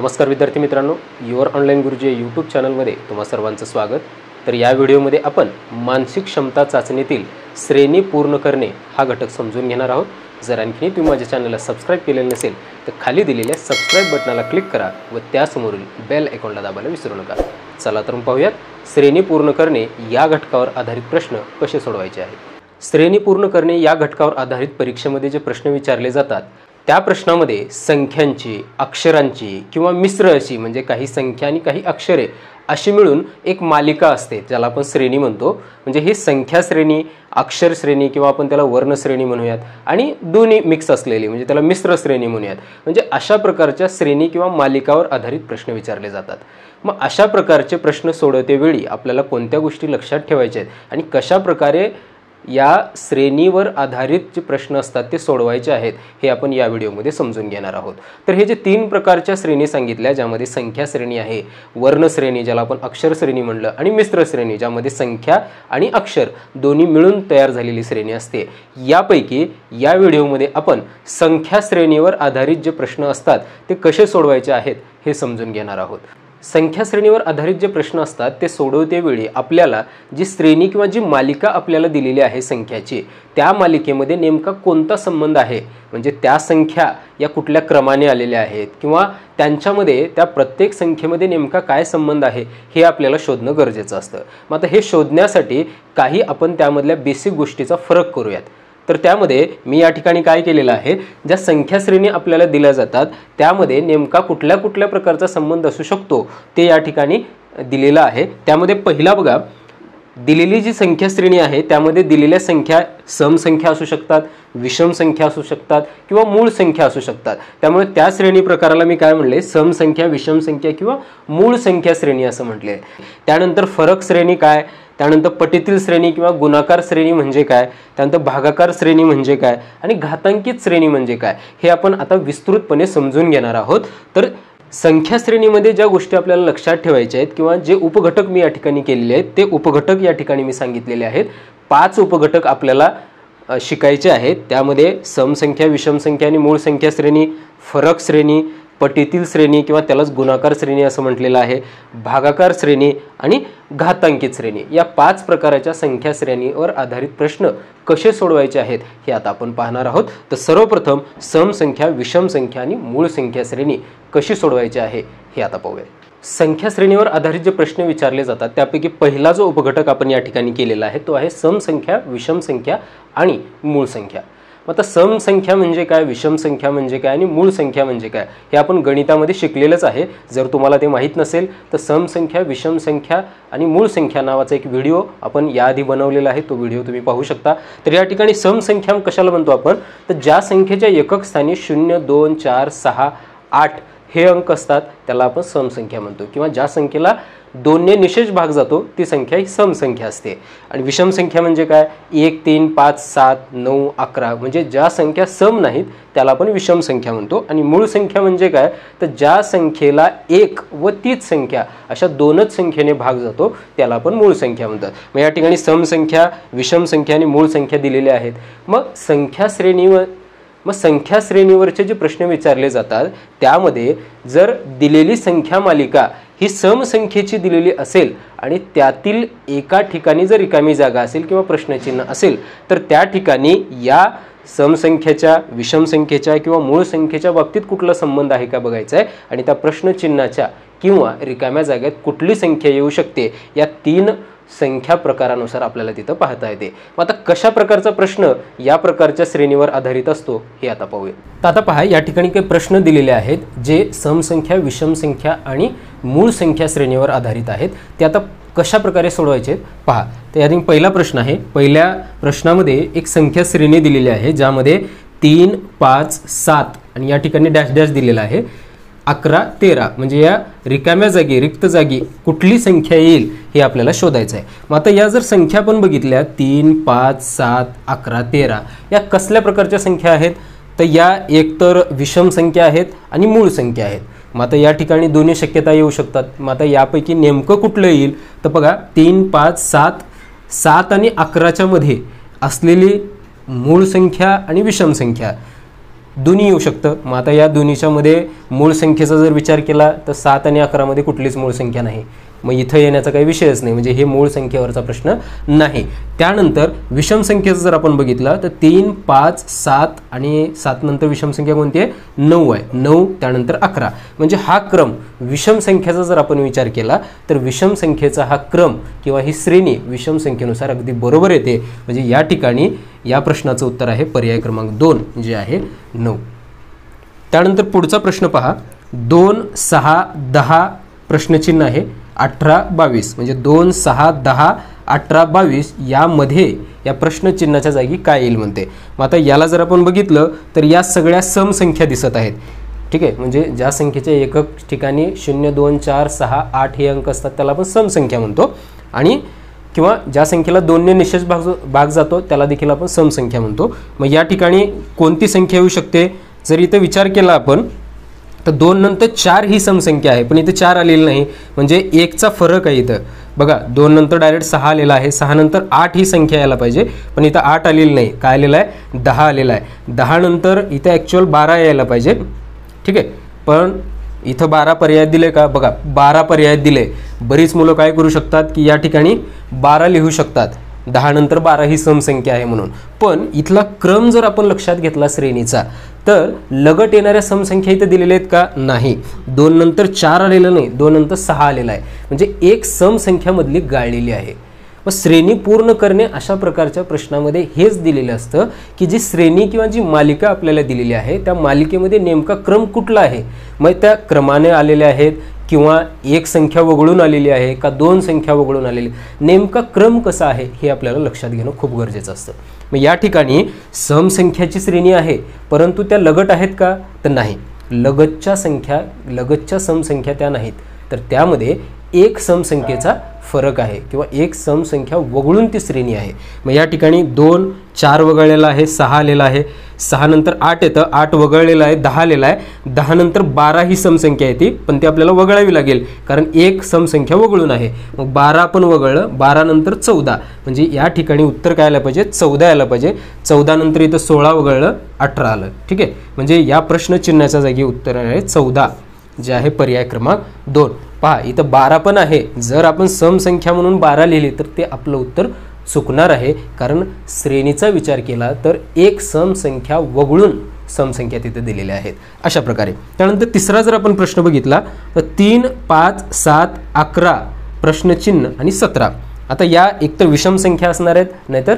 नमस्कार विद्यार्थी मित्रांनो, युअर ऑनलाईन गुरुजी या यूट्यूब चॅनलमध्ये तुम्हा सर्वांचं स्वागत। तर या व्हिडिओमध्ये आपण मानसिक क्षमता चाचणीतील श्रेणी पूर्ण करणे हा घटक समजून घेणार आहोत। जर आणखी तुम्ही माझ्या चॅनलला सबस्क्राइब केलेले नसेल तर खाली दिलेल्या सबस्क्राइब बटनाला क्लिक करा व त्यासमोरील बेल आयकॉनला दाबायला विसरू नका। चला तर पाहूयात श्रेणी पूर्ण करणे या घटकावर आधारित प्रश्न कसे सोडवायचे आहेत। श्रेणी पूर्ण करणे या घटकावर आधारित परीक्षेमध्ये जे प्रश्न विचारले जातात त्या प्रश्नामध्ये संख्यांची, अक्षरांची किंवा मिश्र अशी म्हणजे काही संख्या आणि काही अक्षरे अशी मिळून एक मालिका असते ज्याला आपण श्रेणी म्हणतो। म्हणजे ही संख्या श्रेणी, अक्षर श्रेणी किंवा आपण त्याला वर्ण श्रेणी म्हणूयात आणि दोन्ही मिक्स असलेली म्हणजे त्याला मिश्र श्रेणी म्हणूयात। म्हणजे अशा प्रकारच्या श्रेणी किंवा मालिकावर आधारित प्रश्न विचारले जातात। मग अशा प्रकारचे प्रश्न सोडवतेवेळी आपल्याला कोणत्या गोष्टी लक्षात ठेवायच्या आहेत आणि कशा प्रकारे या श्रेणीवर आधारित जे प्रश्न असतात ते सोडवायचे आहेत हे आपण या व्हिडिओमध्ये समजून घेणार आहोत। तर हे जे तीन प्रकारच्या श्रेणी सांगितल्या ज्यामध्ये संख्या श्रेणी आहे, वर्ण श्रेणी ज्याला आपण अक्षर श्रेणी म्हणलं आणि मिश्र श्रेणी ज्यामध्ये संख्या आणि अक्षर दोन्ही मिळून तयार झालेली श्रेणी असते। यापैकी या व्हिडिओमध्ये आपण संख्या श्रेणीवर आधारित जे प्रश्न असतात ते कसे सोडवायचे आहेत हे समजून घेणार आहोत। संख्या श्रेणीवर आधारित जे प्रश्न असतात ते सोडवतेवेळी आपल्याला जी श्रेणी किंवा जी मालिका आपल्याला दिलेली आहे संख्याची त्या मालिकेमध्ये नेमका कोणता संबंध आहे म्हणजे त्या संख्या या कुठल्या क्रमाने आलेल्या आहेत किंवा त्यांच्यामध्ये त्या प्रत्येक संख्येमध्ये नेमका काय संबंध आहे हे आपल्याला शोधणं गरजेचं असतं। मग आता हे शोधण्यासाठी काही आपण त्यामधल्या बेसिक गोष्टीचा फरक करूयात। तर त्यामध्ये मी या ठिकाणी काय केलेलं आहे, ज्या संख्या श्रेणी आपल्याला दिल्या जातात त्यामध्ये नेमका कुठल्या कुठल्या प्रकारचा संबंध असू शकतो ते या ठिकाणी दिलेलं आहे। त्यामध्ये पहिला बघा, दिलेली जी संख्या श्रेणी आहे त्यामध्ये दिलेल्या संख्या सम संख्या असू शकतात, विषम संख्या असू शकतात किंवा मूळ संख्या असू शकतात। त्यामुळे त्या श्रेणी प्रकाराला मी काय म्हणले, सम संख्या, विषम संख्या किंवा मूळ संख्या श्रेणी असं म्हटले। त्यानंतर फरक श्रेणी काय, त्यानंतर पटीतील श्रेणी किंवा गुणाकार श्रेणी म्हणजे काय, त्यानंतर भागाकार श्रेणी म्हणजे काय आणि घातांकित श्रेणी म्हणजे काय हे आपण आता विस्तृतपणे समजून घेणार आहोत। तर संख्या श्रेणीमध्ये ज्या गोष्टी आपल्याला लक्षात ठेवायच्या आहेत किंवा जे उपघटक मी या ठिकाणी केलेले आहेत ते उपघटक या ठिकाणी मी सांगितलेले आहेत। 5 उपघटक आपल्याला शिकायचे आहेत। त्यामध्ये सम संख्या, विषम संख्या आणि मूळ संख्या श्रेणी, फरक श्रेणी, पटीतील श्रेणी किंवा त्यालाच गुणाकार श्रेणी असं म्हटलेलं आहे, भागाकार श्रेणी आणि घातांकित श्रेणी या 5 प्रकारच्या संख्या श्रेणीवर आधारित प्रश्न कसे सोडवायचे आहेत हे आता आपण पाहणार आहोत। तर सर्वप्रथम सम संख्या, विषम संख्या आणि मूळ संख्या श्रेणी कशी सोडवायची आहे हे आता पाहूया। संख्या श्रेणीवर आधारित जे प्रश्न विचारले जातात त्यापैकी पहिला जो उपघटक आपण या ठिकाणी केलेला आहे तो आहे सम संख्या, विषम संख्या आणि मूळ संख्या। आता सम संख्या म्हणजे काय, विषम संख्या म्हणजे काय आणि मूळ संख्या म्हणजे काय हे आपण गणितामध्ये शिकलेलंच आहे। जर तुम्हाला ते माहीत नसेल तर सम संख्या, विषम संख्या आणि मूळ संख्या नावाचा एक व्हिडिओ आपण याआधी बनवलेला आहे, तो व्हिडिओ तुम्ही पाहू शकता। तर या ठिकाणी सम संख्या कशाला म्हणतो आपण, तर ज्या संख्येच्या एकक स्थानी 0, 2, 4, 6, 8 हे अंक असतात त्याला आपण सम संख्या म्हणतो किंवा ज्या संख्येला 2 ने निशेष भाग जातो ती संख्या ही सम संख्या असते। आणि विषम संख्या म्हणजे काय, 1, 3, 5, 7, 9, 11 म्हणजे ज्या संख्या सम नाहीत त्याला आपण विषम संख्या म्हणतो। आणि मूळ संख्या म्हणजे काय, तर ज्या संख्येला 1 व तीच संख्या अशा 2च संख्येने भाग जातो त्याला आपण मूळ संख्या म्हणतात। मग या ठिकाणी सम संख्या, विषम संख्या आणि मूळ संख्या दिलेल्या आहेत। मग संख्या श्रेणीवरचे जे प्रश्न विचारले जातात त्यामध्ये जर दिलेली संख्या मालिका ही सम संख्येची दिलेली असेल आणि त्यातील एका ठिकाणी जर रिकामी जागा असेल किंवा प्रश्नचिन्ह असेल तर त्या ठिकाणी या सम संख्येच्या, विषम संख्येच्या किंवा मूळ संख्येच्या बाबतीत कुठला संबंध आहे का बघायचा आहे आणि त्या प्रश्नचिन्हाच्या किंवा रिकाम्या जागेत कुठली संख्या येऊ शकते या 3 संख्या प्रकारानुसार आपल्याला तिथं पाहता येते। मग आता कशा प्रकारचा प्रश्न या प्रकारच्या श्रेणीवर आधारित असतो हे आता पाहूया। तर आता पहा, या ठिकाणी काही प्रश्न दिलेले आहेत जे सम संख्या, विषम संख्या आणि मूळ संख्या श्रेणीवर आधारित आहेत। ते आता कशा प्रकारे सोडवायचे पहा। तर यातील पहिला प्रश्न आहे, पहिल्या प्रश्नामध्ये एक संख्या श्रेणी दिलेली आहे ज्यामध्ये 3, 5, 7 आणि या ठिकाणी डॅश डॅश दिलेला आहे, 11, 13 म्हणजे या रिकाम्या जागी, रिक्त जागी कुठली संख्या येईल हे आपल्याला शोधायचं आहे। मग आता या जर संख्या आपण बघितल्या 3, 5, 7, 11, 13 या कसल्या प्रकारच्या संख्या आहेत, तर या एकतर विषम संख्या आहेत आणि मूळ संख्या आहेत। मग आता या ठिकाणी दोन्ही शक्यता येऊ शकतात। मग आता यापैकी नेमकं कुठलं येईल, तर बघा 3, 5, 7 आणि 11च्या मध्ये असलेली मूळ संख्या आणि विषम संख्या दोन्ही येऊ शकतं. मग आता या दोन्हीच्या मध्ये मूळ संख्येचा जर विचार केला तर 7 आणि 11 मध्ये कुठलीच मूळ संख्या नाही. मग इथं येण्याचा काही विषयच नाही, म्हणजे हे मूळ संख्येवरचा प्रश्न नाही. त्यानंतर विषम संख्येचा जर आपण बघितला तर 3, 5, 7 आणि 7 नंतर विषम संख्या कोणती आहे? 9 आहे. 9 त्यानंतर 11, म्हणजे हा क्रम विषम संख्येचा जर आपण विचार केला तर विषम संख्येचा हा क्रम किंवा ही श्रेणी विषम संख्येनुसार अगदी बरोबर येते. म्हणजे या ठिकाणी या प्रश्नाचं उत्तर आहे पर्याय क्रमांक 2 जे आहे 9. त्यानंतर पुढचा प्रश्न पहा. 2, 6, 10 प्रश्नचिन्ह आहे. 18, 22 म्हणजे 2, 6, 10, 18, 22 यामध्ये या प्रश्नचिन्हाच्या जागी काय येईल म्हणते. मग आता याला जर आपण बघितलं तर या सगळ्या समसंख्या दिसत आहेत. ठीक आहे, म्हणजे ज्या संख्येच्या एकक ठिकाणी 0, 2, 4, 6, 8 हे अंक असतात त्याला आपण समसंख्या म्हणतो. आणि किंवा ज्या संख्येला 2 ने निशेष भाग जातो त्याला देखील आपण समसंख्या म्हणतो. मग या ठिकाणी कोणती संख्या येऊ शकते? जर इथं विचार केला आपण तर 2 नंतर 4 ही समसंख्या आहे, पण इथं 4 आलेली नाही, म्हणजे 1चा फरक आहे इथं. बघा 2 नंतर डायरेक्ट 6 आलेला आहे, 6 नंतर 8 ही संख्या यायला पाहिजे, पण इथं 8 आलेली नाही. काय आलेलं आहे? 10 आलेला आहे. 10 नंतर इथं ॲक्च्युअल 12 यायला पाहिजे. ठीक आहे, पण इथं 12 पर्याय दिले का? बघा 12 पर्याय दिले. बरीच मुलं काय करू शकतात की या ठिकाणी 12 लिहू शकतात, 10 नंतर 12 ही समसंख्या आहे म्हणून. पण इथला क्रम जर आपण लक्षात घेतला श्रेणीचा तर लगट येणाऱ्या समसंख्या इथे दिलेल्या आहेत का? नाही. 2 नंतर 4 आलेलं नाही, 2 नंतर 6 आलेला आहे, म्हणजे एक समसंख्यामधली गाळलेली आहे. मग श्रेणी पूर्ण करणे अशा प्रकारच्या प्रश्नामध्ये हेच दिलेलं असतं की जी श्रेणी किंवा जी मालिका आपल्याला दिलेली आहे त्या मालिकेमध्ये नेमका क्रम कुठला आहे. मग त्या क्रमाने आलेल्या आहेत किंवा एक संख्या वगळून आलेली आहे का 2 संख्या वगळून आलेली, नेमका क्रम कसा आहे हे आपल्याला लक्षात घेणं खूप गरजेचं असतं. मग या ठिकाणी समसंख्याची श्रेणी आहे, परंतु त्या लगट आहेत का? तर नाही. लगतच्या समसंख्या त्या नाहीत, तर त्यामध्ये एक समसंख्येचा फरक आहे किंवा एक समसंख्या वगळून ती श्रेणी आहे. मग या ठिकाणी 2, 4 वगळलेला आहे, 6 आलेला आहे, 6 नंतर 8 येतं, 8 वगळलेला आहे, 10 आलेला आहे, 10 नंतर 12 ही समसंख्या येते, पण ती आपल्याला वगळावी लागेल कारण एक समसंख्या वगळून आहे. मग 12 पण वगळलं, 12 नंतर 14, म्हणजे या ठिकाणी उत्तर काय आलं पाहिजे? 14 यायला पाहिजे. 14 नंतर इथं 16 वगळलं, 18 आलं. ठीक आहे, म्हणजे या प्रश्नचिन्हाच्या जागी उत्तर आहे 14 जे आहे पर्याय क्रमांक 2. पहा इथं 12 पण आहे, जर आपण समसंख्या म्हणून 12 लिहिली तर ते आपलं उत्तर चुकणार आहे, कारण श्रेणीचा विचार केला तर एक समसंख्या वगळून समसंख्या तिथे दिलेल्या आहेत अशा प्रकारे. त्यानंतर तिसरा जर आपण प्रश्न बघितला तर 3, 5, 7, 11 प्रश्नचिन्ह आणि 17. आता या एकतर विषम संख्या असणार आहेत नाहीतर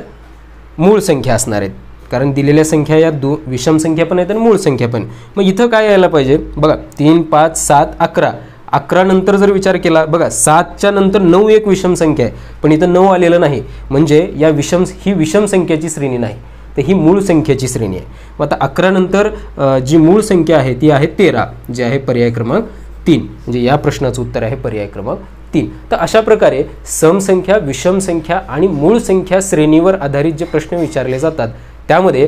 मूळ संख्या असणार आहेत, कारण दिलेल्या संख्या या विषम संख्या पण आहेत आणि मूळ संख्या पण. मग इथं काय यायला पाहिजे? बघा 3, 5, 7, 11. 11 नंतर जर विचार केला, बघा 7च्या नंतर 9 एक विषम संख्या आहे, पण इथं 9 आलेलं नाही, म्हणजे ही विषम संख्येची श्रेणी नाही, तर ही मूळ संख्येची श्रेणी आहे. मग आता 11 नंतर जी मूळ संख्या आहे ती आहे 13 जे आहे पर्याय क्रमांक 3, म्हणजे या प्रश्नाचं उत्तर आहे पर्याय क्रमांक 3. तर अशा प्रकारे समसंख्या, विषम संख्या आणि मूळ संख्या श्रेणीवर आधारित जे प्रश्न विचारले जातात त्यामध्ये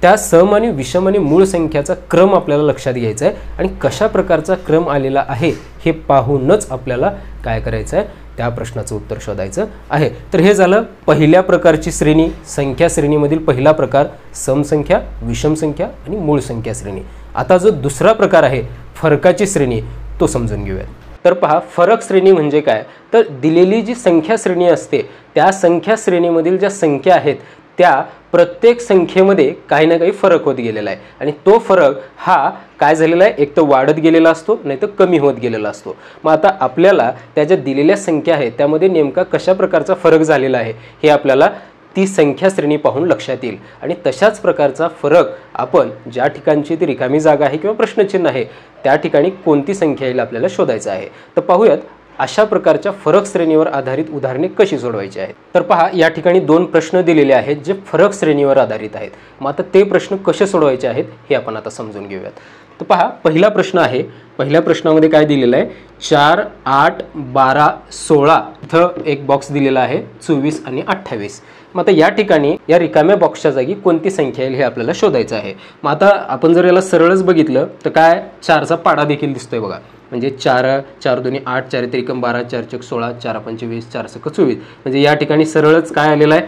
त्या सम आणि विषम आणि मूळ संख्याचा क्रम आपल्याला लक्षात घ्यायचा आहे आणि कशा प्रकारचा क्रम आलेला आहे हे पाहूनच आपल्याला काय करायचं आहे? त्या प्रश्नाचं उत्तर शोधायचं आहे. तर हे झालं पहिल्या प्रकारची श्रेणी, संख्या श्रेणीमधील पहिला प्रकार समसंख्या, विषम संख्या आणि मूळ संख्या श्रेणी. आता जो दुसरा प्रकार आहे फरकाची श्रेणी तो समजून घेऊया. तर पहा फरक श्रेणी म्हणजे काय? तर दिलेली जी संख्या श्रेणी असते त्या संख्या श्रेणीमधील ज्या संख्या आहेत त्या प्रत्येक संख्येमध्ये काही ना काही फरक होत गेलेला आहे आणि तो फरक हा काय झालेला आहे? एक तर वाढत गेलेला असतो नाही तर कमी होत गेलेला असतो. मग आता आपल्याला त्या ज्या दिलेल्या संख्या आहेत त्यामध्ये नेमका कशा प्रकारचा फरक झालेला आहे हे आपल्याला ती संख्या श्रेणी पाहून लक्षात येईल आणि तशाच प्रकारचा फरक आपण ज्या ठिकाणची ती रिकामी जागा आहे किंवा प्रश्नचिन्ह आहे त्या ठिकाणी कोणती संख्या येईल आपल्याला शोधायचं आहे. तर पाहूयात अशा प्रकारच्या फरक श्रेणीवर आधारित उदाहरणे कशी सोडवायची आहेत. तर पहा या ठिकाणी 2 प्रश्न दिलेले आहेत जे फरक श्रेणीवर आधारित आहेत. मग आता ते प्रश्न कसे सोडवायचे आहेत हे आपण आता समजून घेऊयात. तर पहा पहिला प्रश्न आहे. पहिल्या प्रश्नामध्ये काय दिलेलं आहे? 4, 8, 12, 16 इथं एक बॉक्स दिलेला आहे 24 आणि 28. मग आता या ठिकाणी या रिकाम्या बॉक्सच्या जागी कोणती संख्या येईल हे आपल्याला शोधायचं आहे. मग आता आपण जर याला सरळच बघितलं तर काय 4चा पाडा देखील दिसतोय बघा, म्हणजे 4, 4 2 8, 4 3 12, 4 4 16, 4 5 20, 4 6 24. म्हणजे या ठिकाणी सरळच काय आलेलं आहे?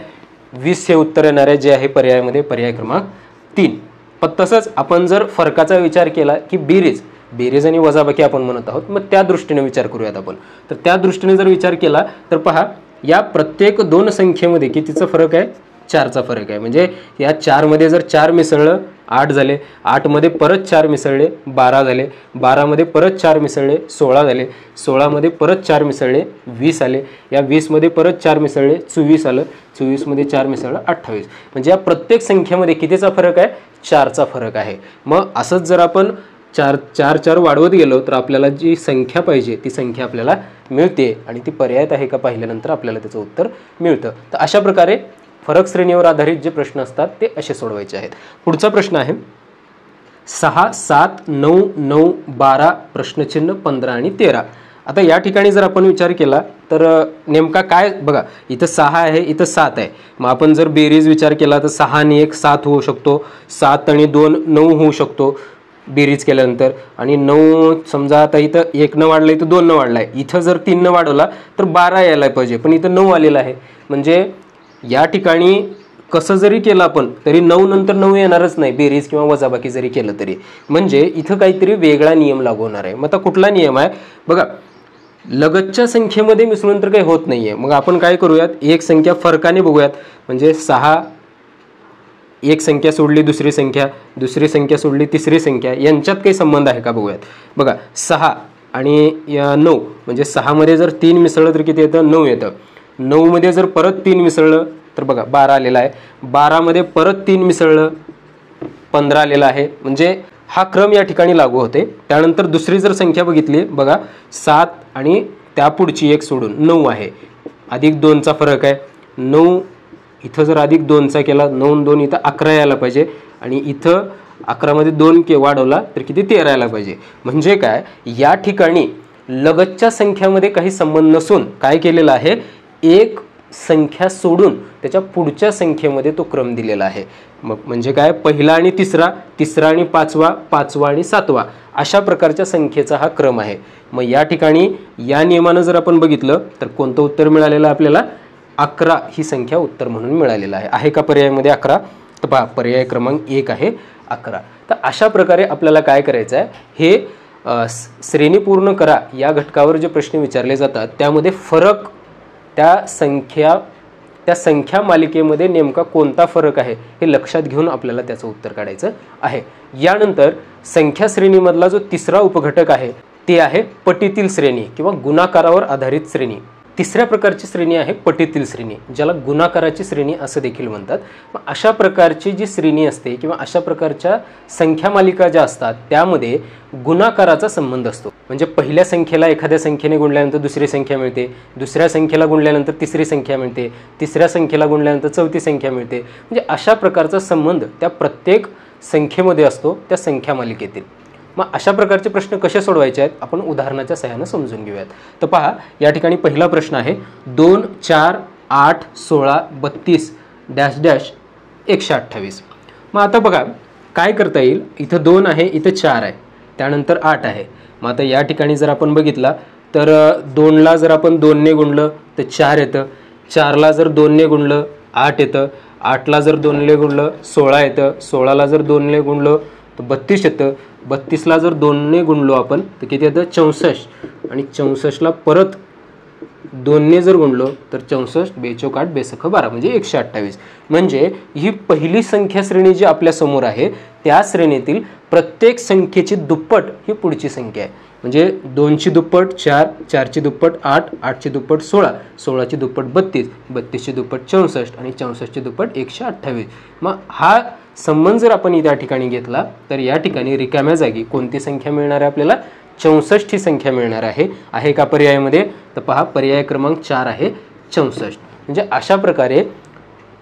20 हे उत्तर येणार आहे जे आहे पर्यायामध्ये पर्याय क्रमांक 3. तसंच आपण जर फरकाचा विचार केला की बेरीज आणि वजाबाकी आपण म्हणत आहोत, मग त्या दृष्टीने विचार करूयात आपण. तर त्या दृष्टीने जर विचार केला तर पहा, या प्रत्येक दोन संख्येमध्ये कितीचा फरक आहे? 4चा फरक आहे. म्हणजे या 4 मध्ये जर 4 मिसळलं 8 झाले, 8 मध्ये परत 4 मिसळले 12 झाले, 12 मध्ये परत 4 मिसळले 16 झाले, 16 मध्ये परत 4 मिसळले 20 आले, या 20 मध्ये परत 4 मिसळले 24 आलं, 24 मध्ये 4 मिसळलं 28. म्हणजे या प्रत्येक संख्येमध्ये कितीचा फरक आहे? 4चा फरक आहे. मग असंच जर आपण 4 वाढवत गेलो तर आपल्याला जी संख्या पाहिजे ती संख्या आपल्याला मिळते आणि ती पर्यायत आहे का पाहिल्यानंतर आपल्याला त्याचं उत्तर मिळतं. तर अशा प्रकारे फरक श्रेणीवर आधारित जे प्रश्न असतात ते असे सोडवायचे आहेत. पुढचा प्रश्न आहे 6, 7, 9, 9, 12 प्रश्नचिन्ह 15 आणि 13. आता या ठिकाणी जर आपण विचार केला तर नेमका काय बघा, इथं 6 आहे, इथं 7 आहे. मग आपण जर बेरीज विचार केला तर 6 आणि 1 7 होऊ शकतो, 7 आणि 2 9 होऊ शकतो बेरीज केल्यानंतर. आणि 9 समजा आता इथं 1 न वाढलं, इथं 2 न वाढला आहे, इथं जर 3 न वाढवला तर 12 यायला पाहिजे, पण इथं 9 आलेला आहे. म्हणजे या ठिकाणी कसं जरी केलं आपण तरी 9 नंतर 9 येणारच नाही, बेरीज किंवा वजाबाकी जरी केलं तरी. म्हणजे इथं काहीतरी वेगळा नियम लागू होणार आहे. मग आता कुठला नियम आहे बघा, लगतच्या संख्येमध्ये मिसळून तर काही होत नाहीये. मग आपण काय करूयात, एक संख्या फरकाने बघूयात. म्हणजे 6, एक संख्या सोडली दुसरी संख्या सोडली तिसरी संख्या, यांच्यात काही संबंध आहे का बघूयात. बघा 6 आणि 9, म्हणजे 6 मध्ये जर 3 मिसळलं तर किती येतं? 9 येतं. 9 मध्ये जर परत 3 मिसळलं तर बघा 12 आलेला आहे. 12 मध्ये परत 3 मिसळलं 15 आलेला आहे. म्हणजे हा क्रम या ठिकाणी लागू होते. त्यानंतर दुसरी जर संख्या बघितली बघा, 7 आणि त्या पुढची एक सोडून 9 आहे, अधिक 2चा फरक आहे. 9 इथं जर अधिक 2चा केला, 9 2 इथं 11 यायला पाहिजे, आणि इथं 11 मध्ये 2 वाढवला तर किती? 13 यायला पाहिजे. म्हणजे काय, या ठिकाणी लगतच्या संख्यामध्ये काही संबंध नसून काय केलेलं आहे, एक संख्या सोडून त्याच्या पुढच्या संख्येमध्ये तो क्रम दिलेला आहे. मग म्हणजे काय, पहिला आणि तिसरा, तिसरा आणि पाचवा, पाचवा आणि सातवा, अशा प्रकारच्या संख्येचा हा क्रम आहे. मग या ठिकाणी या नियमानं जर आपण बघितलं तर कोणतं उत्तर मिळालेलं आपल्याला? 11 ही संख्या उत्तर म्हणून मिळालेलं आहे. आहे का पर्यायामध्ये 11? तर पहा, पर्याय क्रमांक 1 आहे 11. तर अशा प्रकारे आपल्याला काय करायचं आहे, हे श्रेणी पूर्ण करा या घटकावर जे प्रश्न विचारले जातात त्यामध्ये फरक, त्या संख्या मालिकेमध्ये नेमका कोणता फरक आहे हे लक्षात घेऊन आपल्याला त्याचं उत्तर काढायचं आहे. यानंतर संख्या श्रेणीमधला जो तिसरा उपघटक आहे ते आहे पटीतील श्रेणी किंवा गुणाकारावर आधारित श्रेणी. तिसऱ्या प्रकारची श्रेणी आहे पटीतील श्रेणी, ज्याला गुणाकाराची श्रेणी असं देखील म्हणतात. मग अशा प्रकारची जी श्रेणी असते किंवा अशा प्रकारच्या संख्या मालिका ज्या असतात त्यामध्ये गुणाकाराचा संबंध असतो. म्हणजे पहिल्या संख्येला एखाद्या संख्येने गुणल्यानंतर दुसरी संख्या मिळते, दुसऱ्या संख्येला गुणल्यानंतर तिसरी संख्या मिळते, तिसऱ्या संख्येला गुणल्यानंतर चौथी संख्या मिळते. म्हणजे अशा प्रकारचा संबंध त्या प्रत्येक संख्येमध्ये असतो त्या संख्या मालिकेतील. मग अशा प्रकारचे प्रश्न कसे सोडवायचे आहेत आपण उदाहरणाच्या सहाय्याने समजून घेऊयात. तर पहा, या ठिकाणी पहिला प्रश्न आहे 2, 4, 8, 16, 32 डॅश डॅश 128. मग आता बघा काय करता येईल, इथं 2 आहे, इथं 4 आहे, त्यानंतर 8 आहे. मग आता या ठिकाणी जर आपण बघितला तर 2ला जर आपण 2ने गुणलं तर 4 येतं, 4ला जर 2ने गुणलं 8 येतं, 8ला जर 2ने गुणलं 16 येतं, 16ला जर 2ने गुणलं तर 32 येतं, 32ला जर 2ने गुणलो आपण तर किती येतं? 64, आणि 64ला परत 2ने जर गुणलो तर 64 बेचोक 8 बेसख 12 म्हणजे 128. म्हणजे ही पहिली संख्या श्रेणी जी आपल्या समोर आहे त्या श्रेणीतील प्रत्येक संख्येची दुप्पट ही पुढची संख्या आहे. म्हणजे 2ची दुप्पट 4, 4ची दुप्पट 8, 8ची दुप्पट 16, 16ची दुप्पट 32, 32ची दुप्पट 64 आणि 64ची दुप्पट 128. मग हा संबंध जर आपण या ठिकाणी घेतला तर या ठिकाणी रिकाम्या जागी कोणती संख्या मिळणार आहे आपल्याला? 64 ही संख्या मिळणार आहे. आहे का पर्यायामध्ये? तर पहा, पर्याय क्रमांक 4 आहे 64. म्हणजे अशा प्रकारे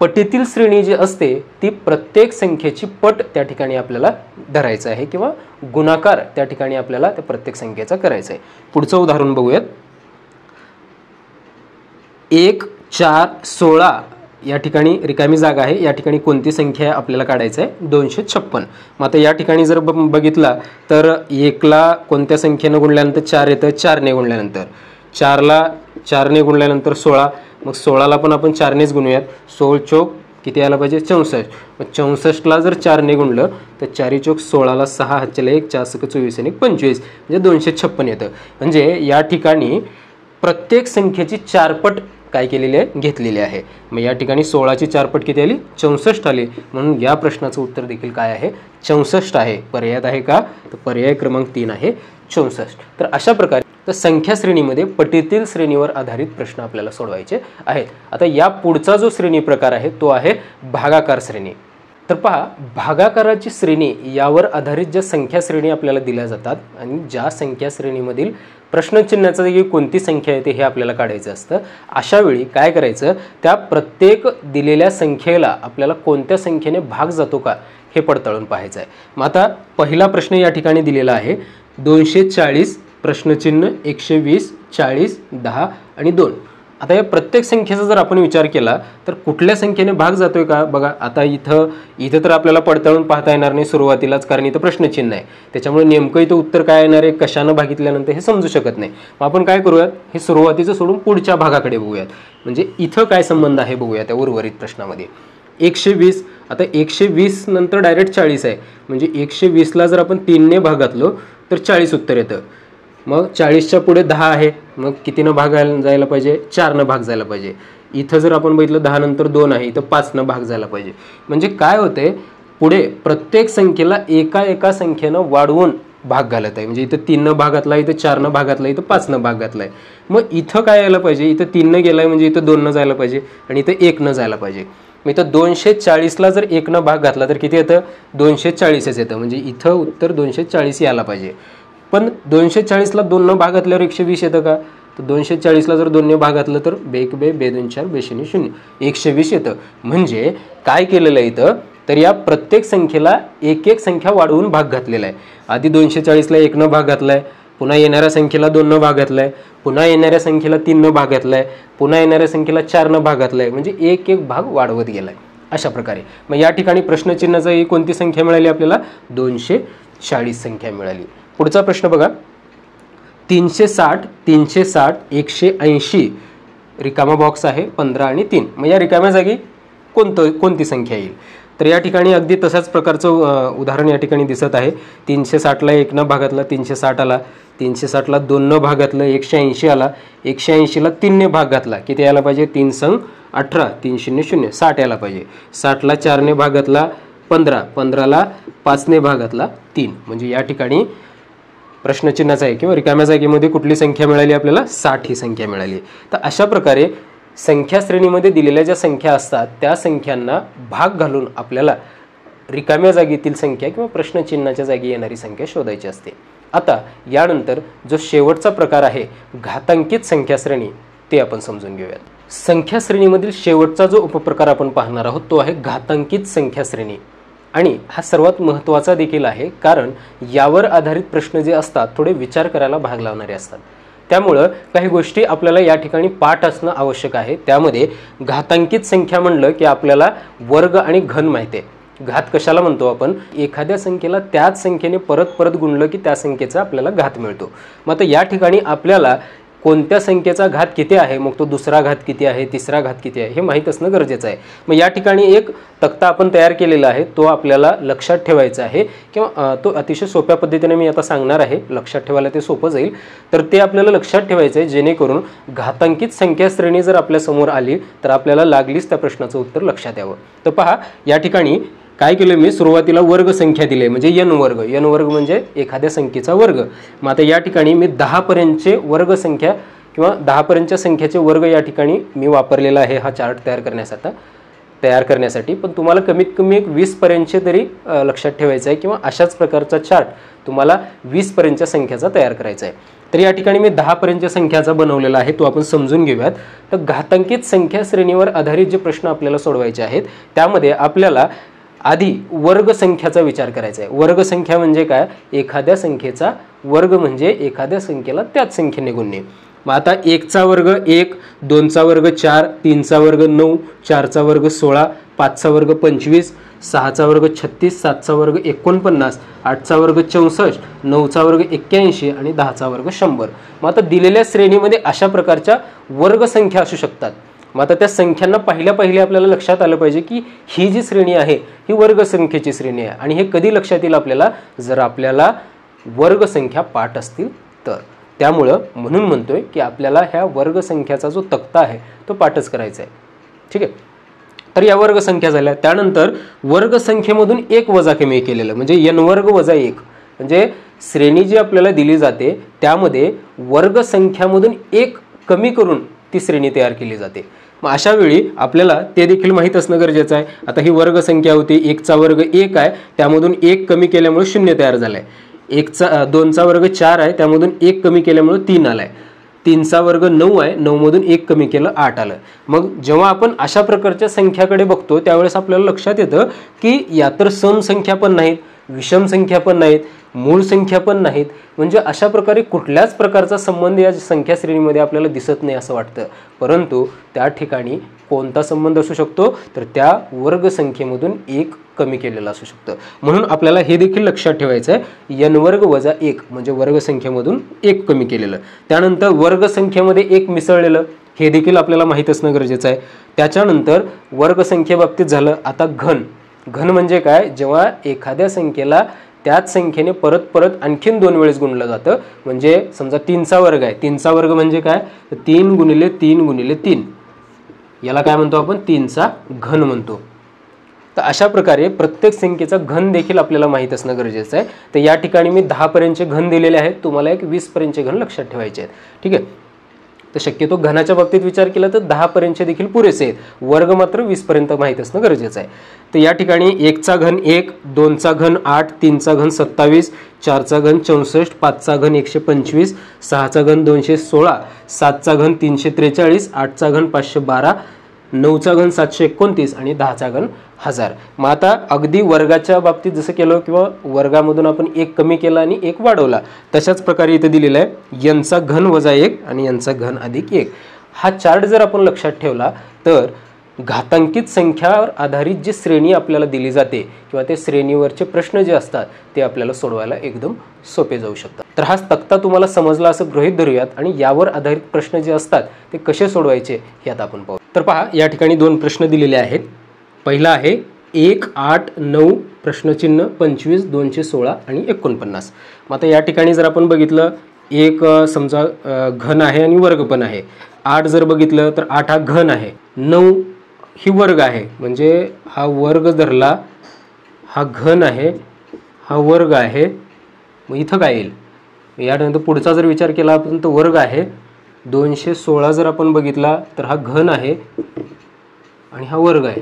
पटीतील श्रेणी जी असते ती प्रत्येक संख्येची पट त्या ठिकाणी आपल्याला धरायचं आहे किंवा गुणाकार त्या ठिकाणी आपल्याला त्या प्रत्येक संख्येचा करायचा आहे. पुढचं उदाहरण बघूयात. 1, 4, 16 या ठिकाणी रिकामी जागा आहे. या ठिकाणी कोणती संख्या आपल्याला काढायचं आहे? 256. मग आता या ठिकाणी जर बघितला तर 1ला कोणत्या संख्येनं गुणल्यानंतर 4 येतं? 4ने गुणल्यानंतर. 4ला 4ने गुणल्यानंतर 16, मग 16ला पण आपण 4नेच गुणूयात. 16 चोक किती यायला पाहिजे 64. मग 64ला जर 4ने गुणलं तर 4 चोक 16ला 6 हातच्याला 1 4 सक 24 आणि 25 म्हणजे 256 येतं. म्हणजे या ठिकाणी प्रत्येक संख्येची 4 पट काय केलेली आहे घेतलेली आहे. मग या ठिकाणी 16ची 4 पट किती आली 64 आली. म्हणून या प्रश्नाचं उत्तर देखील काय आहे 64 आहे. पर्यायात आहे का तर पर्याय क्रमांक 3 आहे 64. तर अशा प्रकारे तर संख्या श्रेणीमध्ये पटीतील श्रेणीवर आधारित प्रश्न आपल्याला सोडवायचे आहेत. आता या पुढचा जो श्रेणी प्रकार आहे तो आहे भागाकार श्रेणी. तर पहा भागाकाराची श्रेणी यावर आधारित ज्या संख्या श्रेणी आपल्याला दिल्या जातात आणि ज्या संख्या श्रेणीमधील प्रश्नचिन्हाचा जागी कोणती संख्या येते हे आपल्याला काढायचं असतं. अशा वेळी काय करायचं त्या प्रत्येक दिलेल्या संख्येला आपल्याला कोणत्या संख्येने भाग जातो का हे पडताळून पाहायचं आहे. मग आता पहिला प्रश्न या ठिकाणी दिलेला आहे 240 प्रश्नचिन्ह 120 40 10 आणि 2. आता या प्रत्येक संख्येचा जर आपण विचार केला तर कुठल्या संख्येने भाग जातोय का बघा. आता इथं तर आपल्याला पडताळून पाहता येणार नाही सुरुवातीलाच कारण इथं प्रश्नचिन्ह आहे. त्याच्यामुळे नेमकं इथं उत्तर काय येणार आहे कशानं भागितल्यानंतर हे समजू शकत नाही. मग आपण काय करूयात हे सुरुवातीचं सोडून पुढच्या भागाकडे बघूयात. म्हणजे इथं काय संबंध आहे बघूया त्या उर्वरित प्रश्नामध्ये. 120 आता 120 नंतर डायरेक्ट 40 आहे. म्हणजे 120ला जर आपण 3ने भाग घातलो तर 40 उत्तर येतं. मग 40च्या पुढे 10 आहे. मग कितीनं भाग जायला पाहिजे 4नं भाग जायला पाहिजे. इथं जर आपण बघितलं 10 नंतर 2 आहे इथं 5नं भाग जायला पाहिजे. म्हणजे काय होतंय पुढे प्रत्येक संख्येला एका संख्येनं वाढवून भाग घालत आहे. म्हणजे इथं 3नं भाग घातला इथं 4नं भाग घातला इथं 5नं भाग घातलाय. मग इथं काय यायला पाहिजे इथं 3नं गेलाय म्हणजे इथं 2नं जायला पाहिजे आणि इथं 1नं जायला पाहिजे. मग इथं 240ला जर 1नं भाग घातला तर किती येतं 240च येतं. म्हणजे इथं उत्तर 240 यायला पाहिजे. पण 240ला 2नं भाग घातल्यावर 120 येतं का तर 240ला जर 2ने भाग घातलं तर 1 2 2 2 4 2 0 0 120 येतं. म्हणजे काय केलेलं आहे इथं तर या प्रत्येक संख्येला एक संख्या वाढवून भाग घातलेला आहे. आधी 240ला 1नं भाग घातलाय पुन्हा येणाऱ्या संख्येला 2नं भाग घातलाय पुन्हा येणाऱ्या संख्येला 3नं भाग घातलाय पुन्हा येणाऱ्या संख्येला 4नं भाग घातलाय. म्हणजे एक भाग वाढवत गेलाय अशा प्रकारे. मग या ठिकाणी प्रश्नचिन्हाचा ही कोणती संख्या मिळाली आपल्याला 240 संख्या मिळाली. पुढचा प्रश्न बघा 360 180 रिकामा बॉक्स आहे 15 आणि 3. मग या रिकाम्या जागी कोणती संख्या येईल तर या ठिकाणी अगदी तशाच प्रकारचं उदाहरण या ठिकाणी दिसत आहे. 360ला 1नं भाग घातला 360 आला 360ला 2नं भाग घातलं 180 आला 180ला 3ने भाग घातला किती यायला पाहिजे 3 संग 18 3 0 0 60 यायला पाहिजे. 60ला 4ने भाग घातला 15 15ला 5ने भाग घातला 3. म्हणजे या ठिकाणी प्रश्नचिन्हाचा आहे किंवा रिकाम्या जागेमध्ये कुठली संख्या मिळाली आपल्याला 60 ही संख्या मिळाली. तर अशा प्रकारे संख्या श्रेणीमध्ये दिलेल्या ज्या संख्या असतात त्या संख्यांना भाग घालून आपल्याला रिकाम्या जागेतील संख्या किंवा प्रश्नचिन्हाच्या जागी येणारी संख्या शोधायची असते. आता यानंतर जो शेवटचा प्रकार आहे घातांकित संख्या श्रेणी ते आपण समजून घेऊयात. संख्या श्रेणीमधील शेवटचा जो उपप्रकार आपण पाहणार आहोत तो आहे घातांकित संख्या श्रेणी. आणि हा सर्वात महत्त्वाचा देखील आहे कारण यावर आधारित प्रश्न जे असतात थोडे विचार करायला भाग लावणारे असतात. त्यामुळं काही गोष्टी आपल्याला या ठिकाणी पाठ असणं आवश्यक आहे. त्यामध्ये घातांकित संख्या म्हणलं की आपल्याला वर्ग आणि घन माहिती आहे. घात कशाला म्हणतो आपण एखाद्या संख्येला त्याच संख्येने परत गुणलं की त्या संख्येचा आपल्याला घात मिळतो. मग आता या ठिकाणी आपल्याला कोणत्या संख्येचा घात किती आहे मग तो दुसरा घात किती आहे तिसरा घात किती आहे हे माहीत असणं गरजेचं आहे. मग या ठिकाणी एक तक्ता आपण तयार केलेला आहे तो आपल्याला लक्षात ठेवायचा आहे किंवा तो अतिशय सोप्या पद्धतीने मी आता सांगणार आहे. लक्षात ठेवायला ते सोपं जाईल. तर ते आपल्याला लक्षात ठेवायचं आहे जेणेकरून घातांकित संख्या श्रेणी जर आपल्या समोर आली तर आपल्याला लागलीच त्या प्रश्नाचं उत्तर लक्षात यावं. तर पहा या ठिकाणी काय केलं मी सुरुवातीला वर्ग संख्या दिली म्हणजे n वर्ग म्हणजे एखाद्या संख्येचा वर्ग. मग आता या ठिकाणी मी 10 पर्यंतचे वर्ग संख्या किंवा 10 पर्यंतच्या संख्येचे वर्ग या ठिकाणी मी वापरलेला आहे हा चार्ट तयार करण्यासाठी. पण तुम्हाला कमीत कमी एक 20 पर्यंतचे तरी लक्षात ठेवायचं आहे किंवा अशाच प्रकारचा चार्ट तुम्हाला 20 पर्यंतच्या संख्येचा तयार करायचा आहे. तर या ठिकाणी मी 10 पर्यंतच्या संख्याचा बनवलेला आहे तो आपण समजून घेऊयात. तर घातांकित संख्या श्रेणीवर आधारित जे प्रश्न आपल्याला सोडवायचे आहेत त्यामध्ये आपल्याला आधी वर्ग संख्याचा विचार करायचा आहे. वर्ग संख्या म्हणजे काय एखाद्या संख्येचा वर्ग म्हणजे एखाद्या संख्येला त्याच संख्येने गुणणे. मग आता 1चा वर्ग 1 2चा वर्ग 4 3चा वर्ग 9 4चा वर्ग 16 5चा वर्ग 25 6चा वर्ग 36 7चा वर्ग 49 8चा वर्ग 64 9चा वर्ग 81 आणि 10चा वर्ग 100. मग आता दिलेल्या श्रेणीमध्ये अशा प्रकारच्या वर्ग संख्या असू शकतात. मग आता त्या संख्यांना पहिल्या आपल्याला लक्षात आलं पाहिजे की ही जी श्रेणी आहे ही वर्गसंख्येची श्रेणी आहे. आणि हे कधी लक्षात येईल आपल्याला, जर आपल्याला वर्गसंख्या पाठ असतील तर. त्यामुळं म्हणून म्हणतोय की आपल्याला ह्या वर्गसंख्याचा जो तक्ता आहे तो पाठच करायचा आहे. ठीक आहे. तर या वर्गसंख्या झाल्या. त्यानंतर वर्गसंख्येमधून एक वजा कमी केलेलं म्हणजे n वर्ग वजा 1, म्हणजे श्रेणी जी आपल्याला दिली जाते त्यामध्ये वर्गसंख्यामधून एक कमी करून ती श्रेणी तयार केली जाते. मग अशा वेळी आपल्याला ते देखील माहीत असणं गरजेचं आहे. आता ही वर्गसंख्या होती, 1चा वर्ग 1 आहे, त्यामधून 1 कमी केल्यामुळे 0 तयार झालाय. 2चा वर्ग 4 आहे, त्यामधून 1 कमी केल्यामुळे 3 आलाय. 3चा वर्ग 9 आहे, 9 मधून 1 कमी केलं 8 आलं. मग जेव्हा आपण अशा प्रकारच्या संख्याकडे बघतो त्यावेळेस आपल्याला लक्षात येतं की या तर सम संख्या पण नाहीत, विषम संख्या पण नाहीत, मूळ संख्या पण नाहीत. म्हणजे अशा प्रकारे कुठल्याच प्रकारचा संबंध या संख्या श्रेणीमध्ये आपल्याला दिसत नाही असं वाटतं. परंतु त्या ठिकाणी कोणता संबंध असू शकतो, तर त्या वर्गसंख्येमधून 1 कमी केलेलं असू शकतं. म्हणून आपल्याला हे देखील लक्षात ठेवायचं आहे, n वर्ग वजा 1 म्हणजे वर्गसंख्येमधून 1 कमी केलेलं. त्यानंतर वर्गसंख्येमध्ये 1 मिसळलेलं हे देखील आपल्याला माहीत असणं गरजेचं आहे. त्याच्यानंतर वर्गसंख्येबाबतीत झालं. आता घन म्हणजे काय, जेव्हा एखाद्या संख्येला त्याच संख्येने परत आणखीन 2 वेळेस गुणलं जातं. म्हणजे समजा 3चा वर्ग आहे, 3चा वर्ग म्हणजे काय, 3 गुणिले 3 गुणिले 3, याला काय म्हणतो आपण, 3चा घन म्हणतो. तर अशा प्रकारे प्रत्येक संख्येचा घन देखील आपल्याला माहीत असणं गरजेचं आहे. तर या ठिकाणी मी 10 पर्यंतचे घन दिलेले आहेत, तुम्हाला एक 20 पर्यंतचे घन लक्षात ठेवायचे आहेत. ठीक आहे. तर शक्यतो घनाच्या बाबतीत विचार केला तर 10 पर्यंतचे देखील पुरेसे आहेत, वर्ग मात्र 20 पर्यंत माहीत असणं गरजेचं आहे. तर या ठिकाणी 1चा घन 1, 2चा घन 8, 3चा घन 27, 4चा घन 64, 5चा घन 125, 6चा घन 216, 7चा घन 343, 8चा घन 512, 9चा घन 729 आणि 10चा घन 1000. मग आता अगदी वर्गाच्या बाबतीत जसं केलं किंवा वर्गामधून आपण 1 कमी केला आणि 1 वाढवला, तशाच प्रकारे इथे दिलेला आहे n चा घन वजा 1 आणि n चा घन अधिक 1. हा चार्ट जर आपण लक्षात ठेवला तर घातांकित संख्यावर आधारित जी श्रेणी आपल्याला दिली जाते किंवा ते श्रेणीवरचे प्रश्न जे असतात ते आपल्याला सोडवायला एकदम सोपे जाऊ शकतात. तर हा तक्ता तुम्हाला समजला असं गृहीत धरूयात आणि यावर आधारित प्रश्न जे असतात ते कसे सोडवायचे हे आता आपण पाहू. तर पहा, या ठिकाणी 2 प्रश्न दिलेले आहेत. पहिला आहे 1, 8, 9 प्रश्नचिन्ह 25, 216 आणि 49. मग आता या ठिकाणी जर आपण बघितलं, एक समजा घन आहे आणि वर्ग पण आहे. 8 जर बघितलं तर 8 हा घन आहे, 9 ही वर्ग आहे म्हणजे हा वर्ग धरला, हा घन आहे, हा वर्ग आहे. मग इथं काय येईल, यानंतर पुढचा जर विचार केला आपण तर वर्ग आहे. 216 जर आपण बघितला तर हा घन आहे आणि हा वर्ग आहे.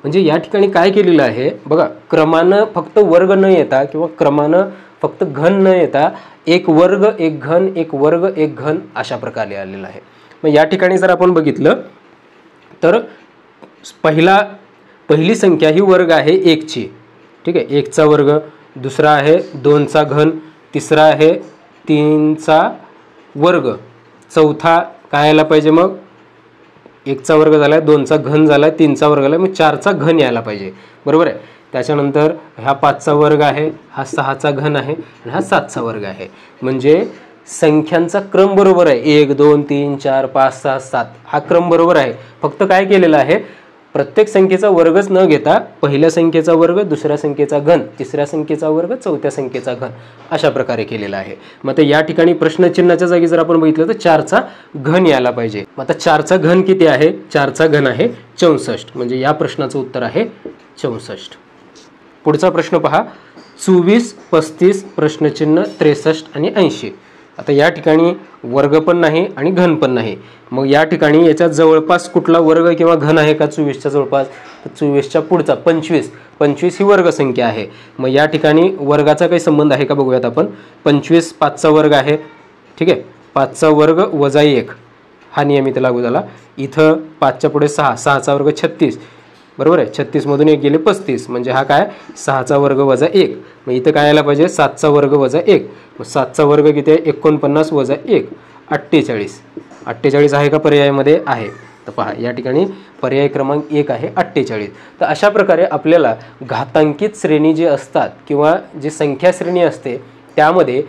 म्हणजे या ठिकाणी काय केलेलं आहे बघा, क्रमानं फक्त वर्ग न येता किंवा क्रमानं फक्त घन न येता एक वर्ग एक घन, एक वर्ग एक घन अशा प्रकारे आलेला आहे. मग या ठिकाणी जर आपण बघितलं तर पहिली संख्या ही वर्ग आहे 1ची. ठीक आहे, 1चा वर्ग, दुसरा आहे 2चा घन, तिसरा आहे 3चा वर्ग, चौथा काय यायला पाहिजे, मग 1चा वर्ग झाला, 2चा घन झाला, 3चा वर्ग झाला, मग 4चा घन यायला पाहिजे. बरोबर आहे. त्याच्यानंतर हा 5चा वर्ग आहे, हा 6चा घन आहे आणि हा 7चा वर्ग आहे. म्हणजे संख्यांचा क्रम बरोबर आहे, 1 2 3 4 5 6 7 हा क्रम बरोबर आहे. फक्त काय केलेलं आहे, प्रत्येक संख्येचा वर्गच न घेता पहिल्या संख्येचा वर्ग, दुसऱ्या संख्येचा घन, तिसऱ्या संख्येचा वर्ग, चौथ्या संख्येचा घन अशा प्रकारे केलेला आहे. मग आता या ठिकाणी प्रश्नचिन्हाच्या जागी जर आपण बघितलं तर 4चा घन यायला पाहिजे. मग आता 4चा घन किती आहे, 4चा घन आहे 64. म्हणजे या प्रश्नाचं उत्तर आहे 64. पुढचा प्रश्न पहा, 24, 35 प्रश्नचिन्ह 63 आणि 80. आता या ठिकाणी वर्ग पण नाही आणि घन पण नाही. मग या ठिकाणी याच्यात जवळपास कुठला वर्ग किंवा घन आहे का 24च्या जवळपास, तर 24च्या पुढचा 25 ही वर्ग संख्या आहे. मग या ठिकाणी वर्गाचा काही संबंध आहे का बघूयात आपण. 25 5चा वर्ग आहे. ठीक आहे, 5चा वर्ग वजा 1 हा नियम इथे लागू झाला. इथं 5च्या पुढे 6, 6चा वर्ग 36. बरोबर आहे, 36 मधून 1 गेले 35 म्हणजे हा काय 6चा वर्ग वजा 1. मग इथं काय यायला पाहिजे 7चा वर्ग वजा 1. मग 7चा वर्ग किती आहे 49 वजा 1 48. 48 आहे का पर्यायामध्ये, आहे. तर पहा या ठिकाणी पर्याय क्रमांक 1 आहे 48. तर अशा प्रकारे आपल्याला घातांकित श्रेणी जे असतात किंवा जी संख्या श्रेणी असते त्यामध्ये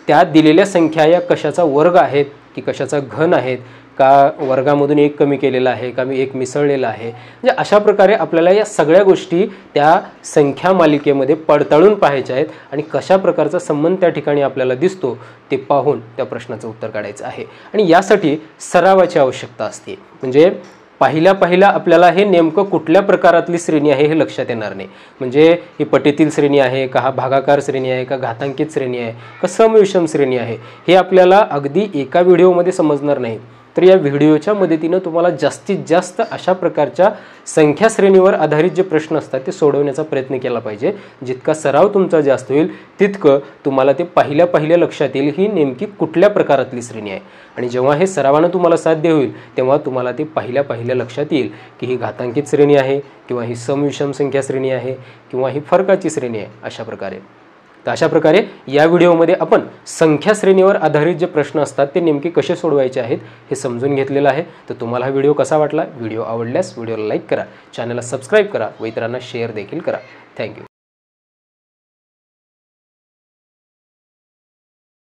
त्या दिलेल्या संख्या या कशाचा वर्ग आहेत की कशाचा घन आहेत का वर्गामधून एक कमी केलेला आहे का मी एक मिसळलेला आहे, म्हणजे अशा प्रकारे आपल्याला या सगळ्या गोष्टी त्या संख्या मालिकेमध्ये पडताळून पाहायच्या आहेत आणि कशा प्रकारचा संबंध त्या ठिकाणी आपल्याला दिसतो ते पाहून त्या प्रश्नाचं उत्तर काढायचं आहे. आणि यासाठी सरावाची आवश्यकता असते. म्हणजे पहिल्या आपल्याला हे नेमकं कुठल्या प्रकारातली श्रेणी आहे हे लक्षात येणार नाही. म्हणजे ही पटीतील श्रेणी आहे का, हा भागाकार श्रेणी आहे का, घातांकित श्रेणी आहे का, समविषम श्रेणी आहे, हे आपल्याला अगदी एका व्हिडिओमध्ये समजणार नाही. तर या व्हिडिओच्या मदतीनं तुम्हाला जास्तीत जास्त अशा प्रकारच्या संख्या श्रेणीवर आधारित जे प्रश्न असतात ते सोडवण्याचा प्रयत्न केला पाहिजे. जितका सराव तुमचा जास्त होईल तितकं तुम्हाला ते पहिल्या लक्षात येईल ही नेमकी कुठल्या प्रकारातली श्रेणी आहे. आणि जेव्हा हे सरावानं तुम्हाला साध्य होईल तेव्हा तुम्हाला ते पहिल्या लक्षात येईल की ही घातांकित श्रेणी आहे किंवा ही समविषम संख्या श्रेणी आहे किंवा ही फरकाची श्रेणी आहे अशा प्रकारे. तर अशा प्रकारे या व्हिडिओमध्ये आपण संख्या श्रेणीवर आधारित जे प्रश्न असतात ते नेमके कसे सोडवायचे आहेत हे समजून घेतलेलं आहे. तर तुम्हाला हा व्हिडिओ कसा वाटला? व्हिडिओ आवडल्यास व्हिडिओला लाईक करा, चॅनलला सबस्क्राईब करा व इतरांना शेअर देखील करा. थँक्यू.